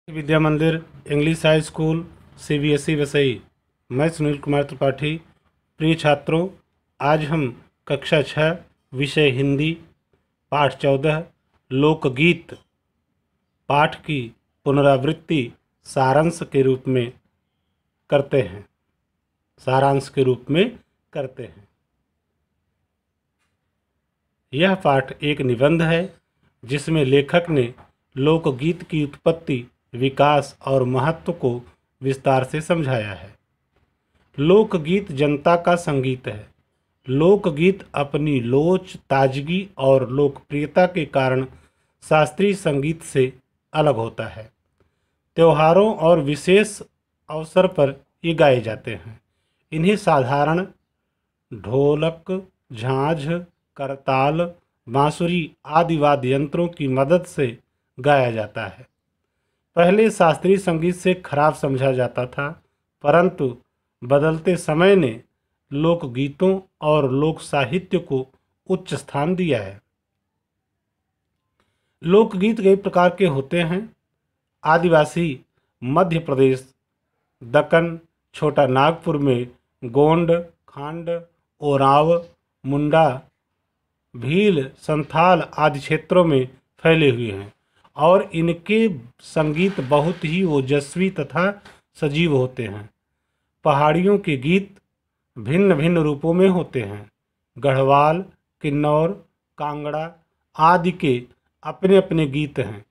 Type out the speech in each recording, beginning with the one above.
विद्या मंदिर English high school CBSE Vasai. मैं सुनील कुमार त्रिपाठी। प्रिय छात्रों, आज हम कक्षा 6 विषय हिंदी पाठ 14 लोकगीत पाठ की पुनरावृत्ति सारांश के रूप में करते हैं। यह पाठ एक निबंध है जिसमें लेखक ने लोकगीत की उत्पत्ति, विकास और महत्व को विस्तार से समझाया है। लोकगीत जनता का संगीत है। लोकगीत अपनी लोच, ताजगी और लोकप्रियता के कारण शास्त्रीय संगीत से अलग होता है। त्योहारों और विशेष अवसर पर ये गाए जाते हैं। इन्हें साधारण ढोलक, झांझ, करताल, बांसुरी आदि वाद्य यंत्रों की मदद से गाया जाता है। पहले शास्त्रीय संगीत से खराब समझा जाता था, परंतु बदलते समय ने लोकगीतों और लोक साहित्य को उच्च स्थान दिया है। लोकगीत कई प्रकार के होते हैं। आदिवासी मध्य प्रदेश, दक्कन, छोटा नागपुर में गोंड, खांड, ओरांव, मुंडा, भील, संथाल आदि क्षेत्रों में फैले हुए हैं और इनके संगीत बहुत ही ओजस्वी तथा सजीव होते हैं। पहाड़ियों के गीत भिन्न भिन्न रूपों में होते हैं। गढ़वाल, किन्नौर, कांगड़ा आदि के अपने अपने गीत हैं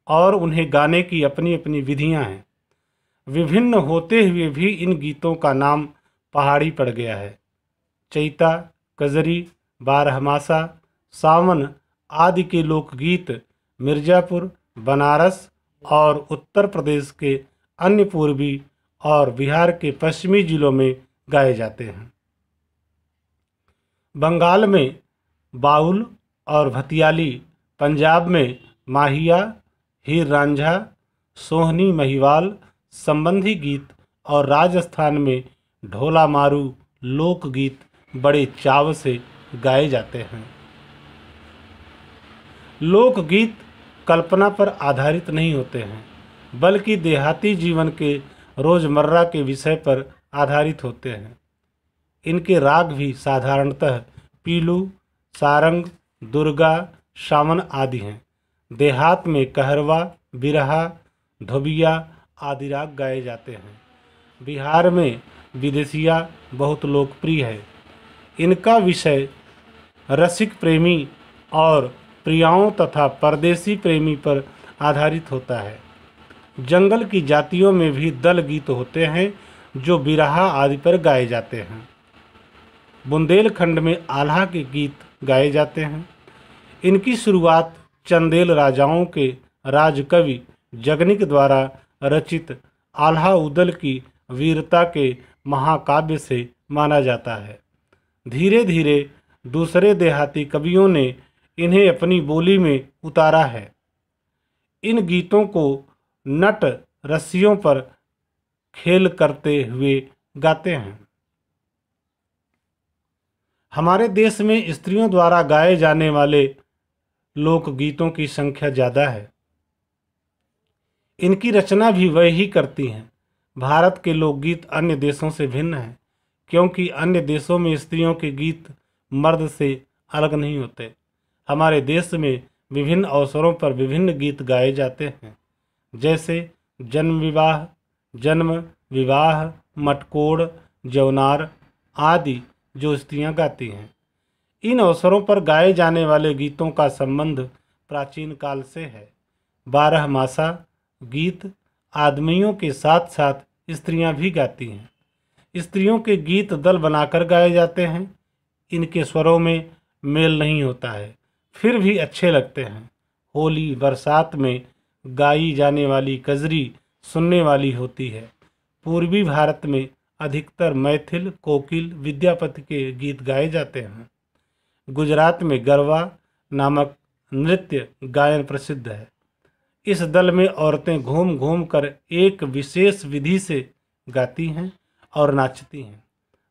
और उन्हें गाने की अपनी अपनी विधियां हैं। विभिन्न होते हुए भी इन गीतों का नाम पहाड़ी पड़ गया है। चैता, कजरी, बारहमासा, सावन आदि के लोकगीत मिर्ज़ापुर, बनारस और उत्तर प्रदेश के अन्य पूर्वी और बिहार के पश्चिमी जिलों में गाए जाते हैं। बंगाल में बाउल और भतियाली, पंजाब में माहिया, हीर रांझा, सोहनी, महिवाल संबंधी गीत और राजस्थान में ढोला मारू लोकगीत बड़े चाव से गाए जाते हैं। लोकगीत कल्पना पर आधारित नहीं होते हैं, बल्कि देहाती जीवन के रोज़मर्रा के विषय पर आधारित होते हैं। इनके राग भी साधारणतः पीलू, सारंग, दुर्गा, शामन आदि हैं। देहात में कहरवा, बिरहा, धोबिया आदि राग गाए जाते हैं। बिहार में विदेशिया बहुत लोकप्रिय है। इनका विषय रसिक प्रेमी और प्रियाओं तथा परदेसी प्रेमी पर आधारित होता है। जंगल की जातियों में भी दल गीत होते हैं जो बिरहा आदि पर गाए जाते हैं। बुंदेलखंड में आल्हा के गीत गाए जाते हैं। इनकी शुरुआत चंदेल राजाओं के राजकवि जगनिक द्वारा रचित आल्हा उदल की वीरता के महाकाव्य से माना जाता है। धीरे धीरे दूसरे देहाती कवियों ने इन्हें अपनी बोली में उतारा है। इन गीतों को नट रस्सियों पर खेल करते हुए गाते हैं। हमारे देश में स्त्रियों द्वारा गाए जाने वाले लोकगीतों की संख्या ज़्यादा है। इनकी रचना भी वह ही करती हैं। भारत के लोकगीत अन्य देशों से भिन्न हैं, क्योंकि अन्य देशों में स्त्रियों के गीत मर्द से अलग नहीं होते। हमारे देश में विभिन्न अवसरों पर विभिन्न गीत गाए जाते हैं, जैसे जन्म विवाह, मटकोड़, जौनार आदि, जो स्त्रियां गाती हैं। इन अवसरों पर गाए जाने वाले गीतों का संबंध प्राचीन काल से है। बारहमासा गीत आदमियों के साथ साथ स्त्रियां भी गाती हैं। स्त्रियों के गीत दल बनाकर गाए जाते हैं। इनके स्वरों में मेल नहीं होता है, फिर भी अच्छे लगते हैं। होली, बरसात में गाई जाने वाली कजरी सुनने वाली होती है। पूर्वी भारत में अधिकतर मैथिल, कोकिल, विद्यापति के गीत गाए जाते हैं। गुजरात में गरबा नामक नृत्य गायन प्रसिद्ध है। इस दल में औरतें घूम घूम कर एक विशेष विधि से गाती हैं और नाचती हैं।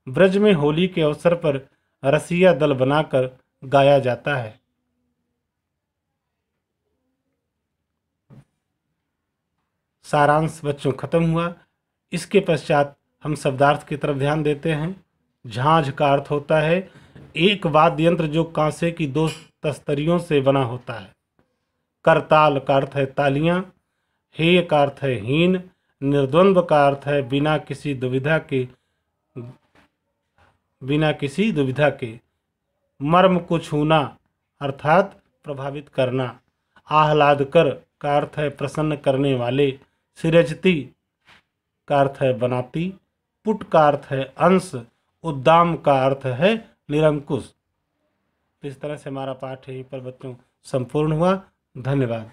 ब्रज में होली के अवसर पर रसिया दल बनाकर गाया जाता है। सारांश बच्चों खत्म हुआ। इसके पश्चात हम शब्दार्थ की तरफ ध्यान देते हैं। झांझ का अर्थ होता है एक वाद्य यंत्र जो कांसे की दो तस्तरियों से बना होता है। करताल का अर्थ है तालियां। हेय का अर्थ है हीन। निर्द्वंद्व का अर्थ है बिना किसी दुविधा के। मर्म को छूना अर्थात प्रभावित करना। आह्लादकर का अर्थ है प्रसन्न करने वाले। सिरजती का अर्थ है बनाती। पुट का अर्थ है अंश। उद्दाम का अर्थ है निरंकुश। तो इस तरह से हमारा पाठ यहीं पर बच्चों संपूर्ण हुआ। धन्यवाद।